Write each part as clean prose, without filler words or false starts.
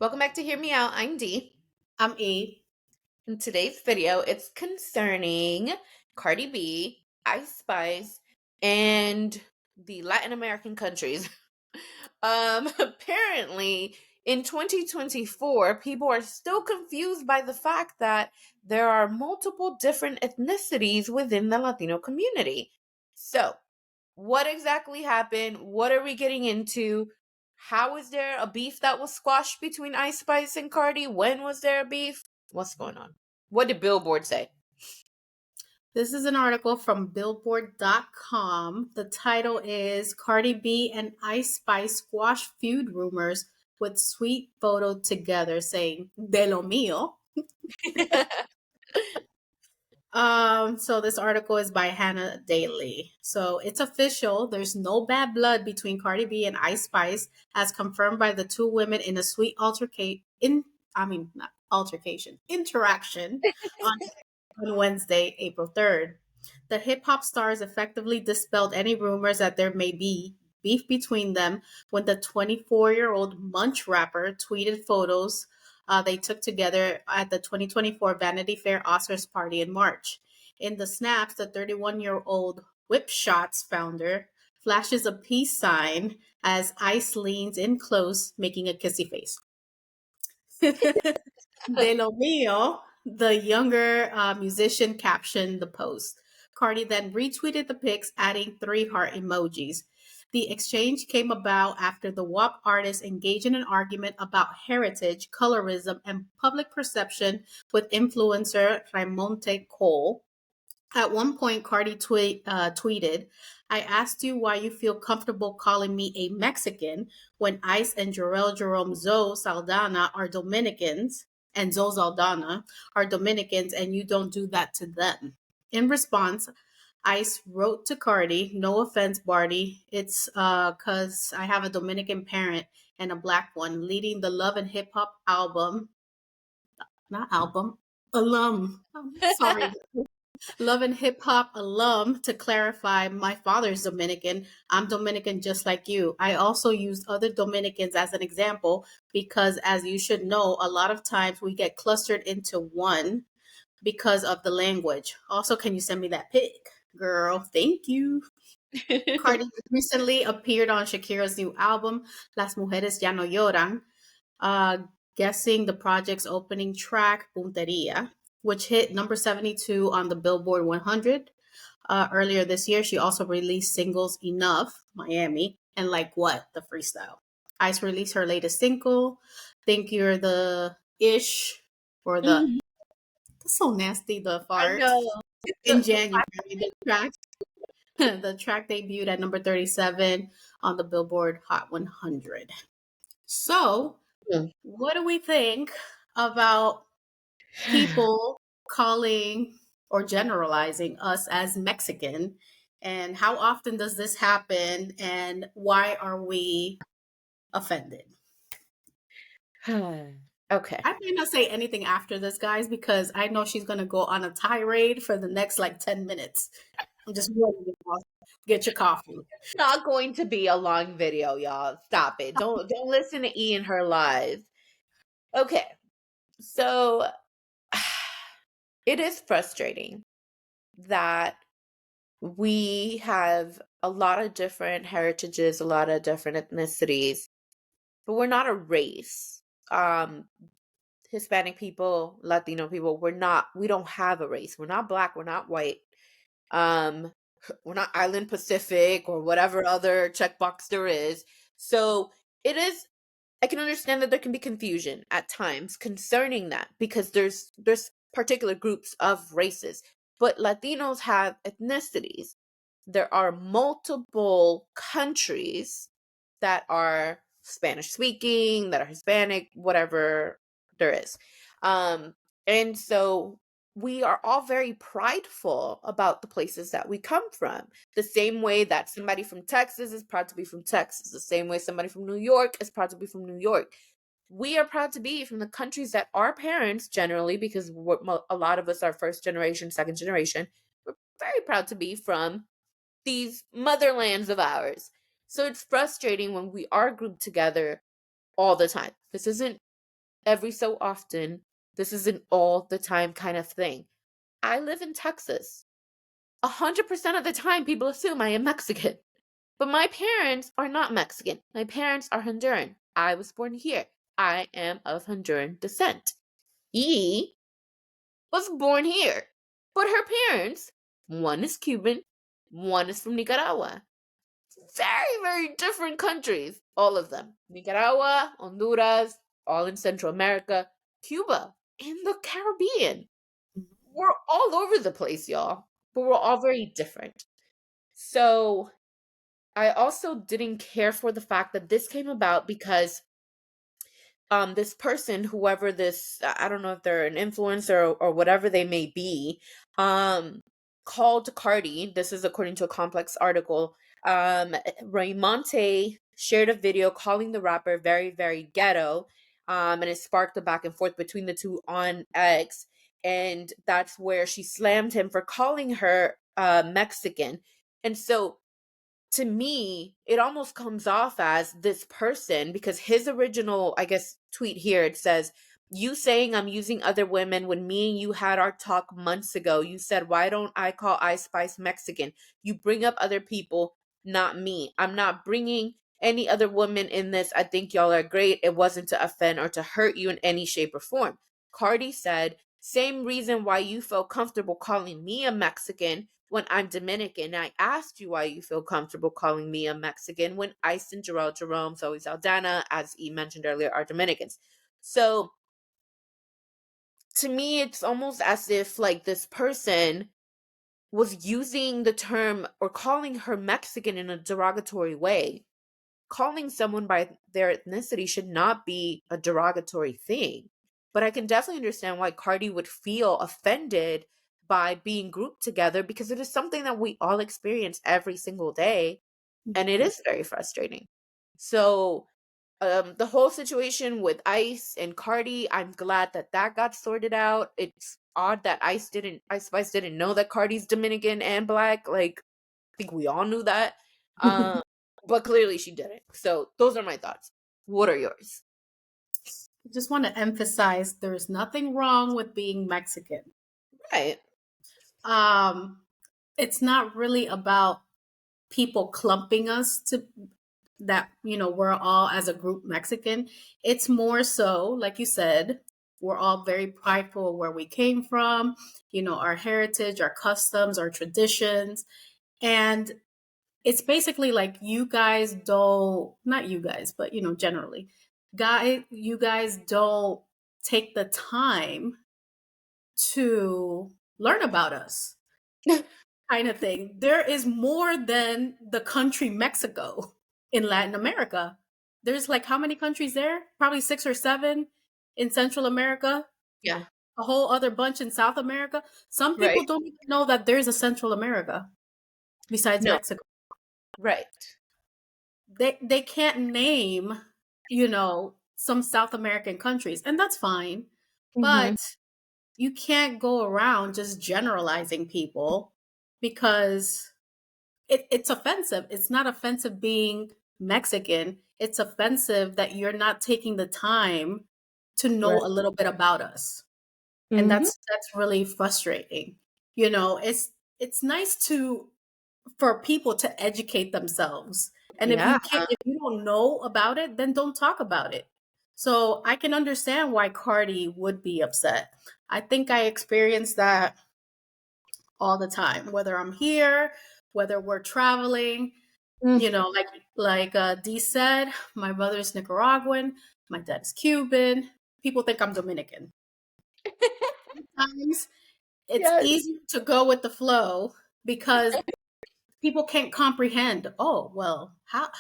Welcome back to Hear Me Out. I'm Dee. I'm E. In today's video, it's concerning Cardi B, Ice Spice, and the Latin American countries. Apparently, in 2024, people are still confused by the fact that there are multiple different ethnicities within the Latino community. So, what exactly happened? What are we getting into? How is there a beef that was squashed between Ice Spice and Cardi? When was there a beef? What's going on? What did Billboard say? This is an article from Billboard.com. The title is Cardi B and Ice Spice Squash Feud Rumors with Sweet Photo Together, saying, De lo mío. So this article is by Hannah Daly. So it's official. There's no bad blood between Cardi B and Ice Spice, as confirmed by the two women in a sweet interaction on Wednesday, April 3rd. The hip hop stars effectively dispelled any rumors that there may be beef between them when the 24-year-old Munch rapper tweeted photos they took together at the 2024 Vanity Fair Oscars party in March. In the snaps, the 31-year-old Whip Shots founder flashes a peace sign as Ice leans in close, making a kissy face. De lo mío, the younger musician captioned the post. Cardi then retweeted the pics, adding three heart emojis. The exchange came about after the WAP artist engaged in an argument about heritage, colorism, and public perception with influencer Raimonte Cole. At one point, Cardi tweeted, I asked you why you feel comfortable calling me a Mexican when Ice and Jarrell Jerome Zoe Saldana are Dominicans, and Zoe Saldana are Dominicans, and you don't do that to them. In response, Ice wrote to Cardi, no offense, Barty. It's because I have a Dominican parent and a black one leading the Love and Hip Hop alum. Sorry, Love and Hip Hop alum. To clarify, my father's Dominican. I'm Dominican just like you. I also used other Dominicans as an example because, as you should know, a lot of times we get clustered into one because of the language. Also, can you send me that pic? Girl, thank you. Cardi recently appeared on Shakira's new album, Las Mujeres Ya No Lloran, uh, guessing the project's opening track, Punteria, which hit number 72 on the Billboard 100. Earlier this year, she also released singles Enough, Miami, and Like What, the freestyle. Ice released her latest single, Think You're the Ish, or the, Mhm. that's so nasty, the I fart, know. in January. The track, the track debuted at number 37 on the Billboard Hot 100. So, Mm. what do we think about people calling or generalizing us as Mexican? And how often does this happen? And why are we offended? Okay. I may not say anything after this, guys, because I know she's going to go on a tirade for the next like 10 minutes. I'm just warning you all. Get your coffee. Not going to be a long video, y'all. Stop it. Don't listen to E and her lies. Okay. So it is frustrating that we have a lot of different heritages, a lot of different ethnicities, but we're not a race. Hispanic people, Latino people, we don't have a race. We're not black, we're not white. Um, we're not Island Pacific or whatever other checkbox there is. So it is I can understand that there can be confusion at times concerning that because there's particular groups of races, but Latinos have ethnicities. There are multiple countries that are Spanish speaking, that are Hispanic, whatever there is. Um, and so we are all very prideful about the places that we come from. The same way that somebody from Texas is proud to be from Texas, the same way somebody from New York is proud to be from New York. We are proud to be from the countries that our parents generally, because a lot of us are first generation, second generation, we're very proud to be from these motherlands of ours. So it's frustrating when we are grouped together all the time. This isn't every so often, this is an all the time kind of thing. I live in Texas. 100% of the time, people assume I am Mexican. But my parents are not Mexican. My parents are Honduran. I was born here. I am of Honduran descent. E was born here. But her parents, one is Cuban, one is from Nicaragua. Very, very different countries, all of them. Nicaragua, Honduras, all in Central America, Cuba, in the Caribbean. We're all over the place, y'all, but we're all very different. So I also didn't care for the fact that this came about because this person, whoever this, I don't know if they're an influencer or whatever they may be, called Cardi. This is according to a Complex article. Raymonte shared a video calling the rapper very, very ghetto. And it sparked a back and forth between the two on X. And that's where she slammed him for calling her Mexican. And so to me, it almost comes off as this person because his original, I guess, tweet here, it says, you saying I'm using other women when me and you had our talk months ago. You said, why don't I call Ice Spice Mexican? You bring up other people, not me. I'm not bringing any other woman in this. I think y'all are great. It wasn't to offend or to hurt you in any shape or form. Cardi said, same reason why you felt comfortable calling me a Mexican when I'm Dominican. I asked you why you feel comfortable calling me a Mexican when Ice and Jarrell Jerome, Zoe Saldana, as he mentioned earlier, are Dominicans. So to me, it's almost as if like this person was using the term or calling her Mexican in a derogatory way. Calling someone by their ethnicity should not be a derogatory thing. But I can definitely understand why Cardi would feel offended by being grouped together because it is something that we all experience every single day. And it is very frustrating. So, the whole situation with Ice and Cardi, I'm glad that that got sorted out. It's odd that Ice Spice didn't know that Cardi's Dominican and black. Like, I think we all knew that. But clearly she didn't. So those are my thoughts. What are yours? I just want to emphasize there's nothing wrong with being Mexican. Right. It's not really about people clumping us to that, we're all as a group Mexican. It's more so, like you said, we're all very prideful of where we came from, our heritage, our customs, our traditions. And it's basically like you guys don't, not you guys, but generally, you guys don't take the time to learn about us, kind of thing. There is more than the country Mexico in Latin America. There's like how many countries there? Probably 6 or 7 in Central America. Yeah. A whole other bunch in South America. Some people Right. don't even know that there's a Central America besides No. Mexico. Right. They can't name, some South American countries, and that's fine. Mm-hmm. But you can't go around just generalizing people because it's offensive. It's not offensive being Mexican. It's offensive that you're not taking the time to know Right. a little bit about us. And Mm-hmm. that's really frustrating. It's nice for people to educate themselves. And Yeah. if you don't know about it, then don't talk about it. So I can understand why Cardi would be upset. I think I experience that all the time, whether I'm here, whether we're traveling, Mm. like Dee said, my brother's Nicaraguan, my dad's Cuban. People think I'm Dominican. Sometimes it's Yes. easier to go with the flow because people can't comprehend. Oh, well, how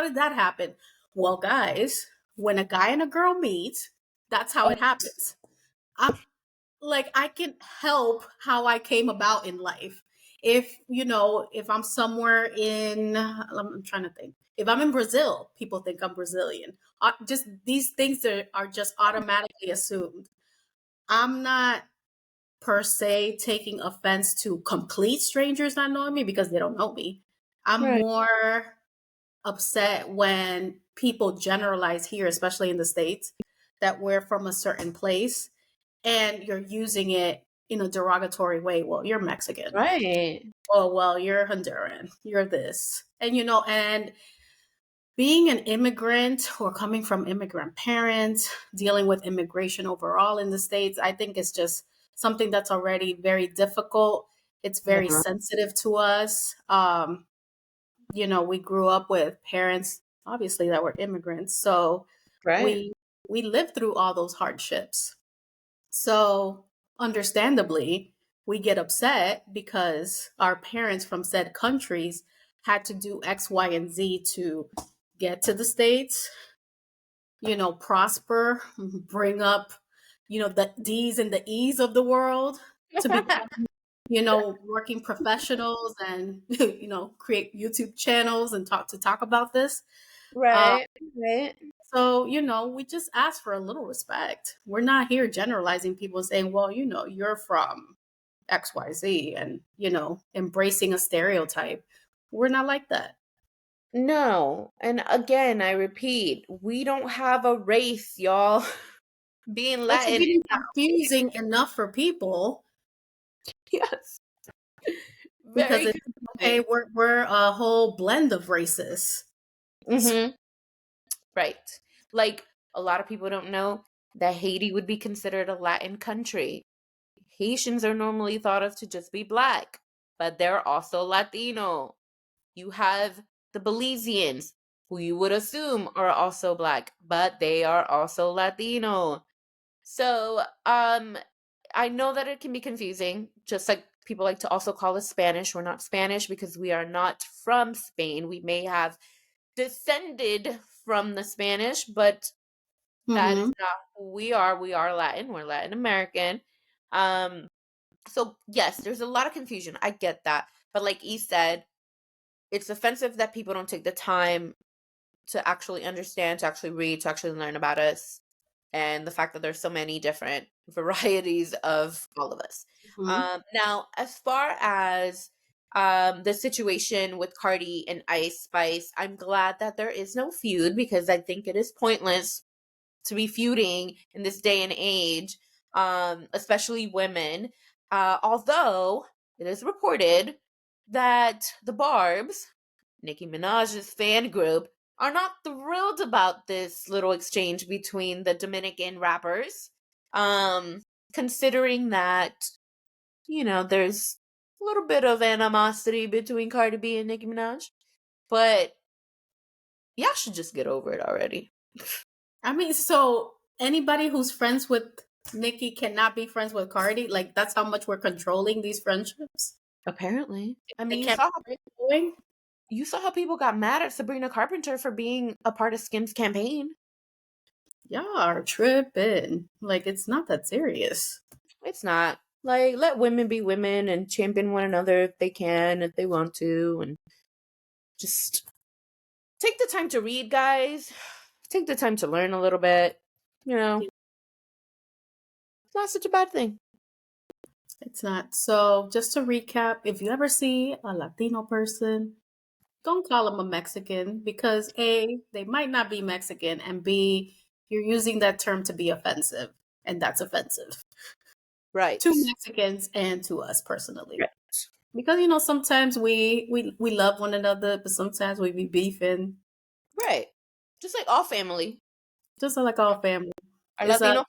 did that happen? Well, guys, when a guy and a girl meet, that's how Oh, it happens. I'm like, I can help how I came about in life. If I'm somewhere I'm trying to think. If I'm in Brazil, people think I'm Brazilian. Just these things are just automatically assumed. I'm not per se taking offense to complete strangers not knowing me because they don't know me. I'm right. more upset when people generalize here, especially in the States, that we're from a certain place and you're using it in a derogatory way. Well, you're Mexican. Right. Oh, well, you're Honduran. You're this. And, and being an immigrant or coming from immigrant parents, dealing with immigration overall in the States, I think it's just something that's already very difficult. It's very Yeah. sensitive to us. We grew up with parents, obviously, that were immigrants. So Right. we lived through all those hardships. So understandably, we get upset because our parents from said countries had to do X, Y, and Z to get to the States, prosper, bring up, the D's and the E's of the world to become, working professionals and, create YouTube channels and talk about this. Uh, Right. Right. so, we just ask for a little respect. We're not here generalizing people and saying, well, you're from XYZ and, embracing a stereotype. We're not like that. No. And again, I repeat, we don't have a race, y'all. Being But you're Latin getting is not confusing enough for people yes. because Very it's okay, confusing. we're a whole blend of races. Mm-hmm. Right. Like a lot of people don't know that Haiti would be considered a Latin country. Haitians are normally thought of to just be black, but they're also Latino. You have the Belizeans, who you would assume are also black, but they are also Latino. So, I know that it can be confusing, just like people like to also call us Spanish. We're not Spanish because we are not from Spain. We may have descended from the Spanish, but that is Mm-hmm. not who we are. We are Latin. We're Latin American. Um, so yes, there's a lot of confusion. I get that. But like E said, it's offensive that people don't take the time to actually understand, to actually read, to actually learn about us, and the fact that there's so many different varieties of all of us. Mm-hmm. Now, as far as the situation with Cardi and Ice Spice, I'm glad that there is no feud because I think it is pointless to be feuding in this day and age, especially women. Although it is reported that the Barbs, Nicki Minaj's fan group, are not thrilled about this little exchange between the Dominican rappers. Um, Considering that, there's a little bit of animosity between Cardi B and Nicki Minaj. But y'all should just get over it already. I mean, so anybody who's friends with Nikki cannot be friends with Cardi? Like, that's how much we're controlling these friendships? Apparently. I They mean, can't be going? you saw how people got mad at Sabrina Carpenter for being a part of Skim's campaign. Y'all are tripping. Like, it's not that serious. It's not. Like, let women be women and champion one another if they can, if they want to, and just take the time to read, guys. Take the time to learn a little bit. It's not such a bad thing. It's not. So, just to recap, if you ever see a Latino person, don't call them a Mexican because A, they might not be Mexican, and B, you're using that term to be offensive, and that's offensive Right. to Mexicans and to us personally. Right. Because sometimes we love one another, but sometimes we be beefing. Right. Just like all family. Just like our family. Our It's Latino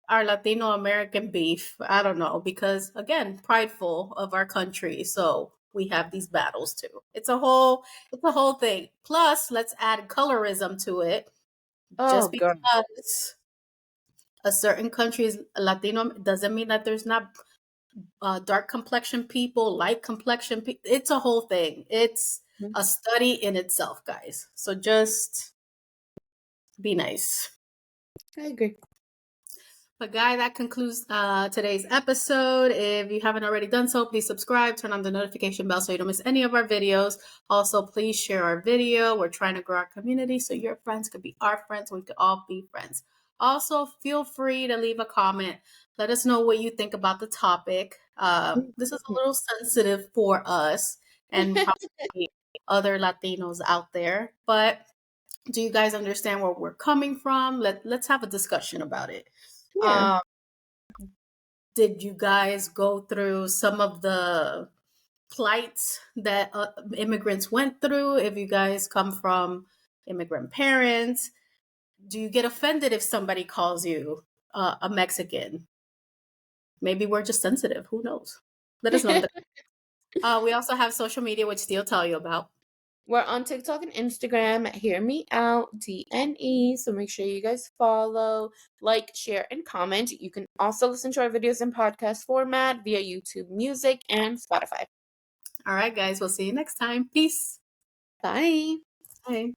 our Latino American beef. I don't know because again, prideful of our country, so we have these battles too. It's a whole thing. Plus, let's add colorism to it. Oh Just god. because a certain country is Latino doesn't mean that there's not dark complexion people, light complexion people. It's a whole thing. It's Mhm. a study in itself, guys. So just be nice. I agree. But guy, that concludes today's episode. If you haven't already done so, please subscribe, turn on the notification bell so you don't miss any of our videos. Also, please share our video. We're trying to grow our community so your friends could be our friends. We could all be friends. Also, feel free to leave a comment. Let us know what you think about the topic. This is a little sensitive for us and probably other Latinos out there, but Do you guys understand where we're coming from? Let's have a discussion about it. Yeah. Did you guys go through some of the plights that immigrants went through? If you guys come from immigrant parents, do you get offended if somebody calls you a Mexican? Maybe we're just sensitive. Who knows? Let us know. We also have social media, which Steele tell you about. We're on TikTok and Instagram at Hear Me Out DNE. So make sure you guys follow, like, share, and comment. You can also listen to our videos in podcast format via YouTube Music and Spotify. All right, guys. We'll see you next time. Peace. Bye. Bye.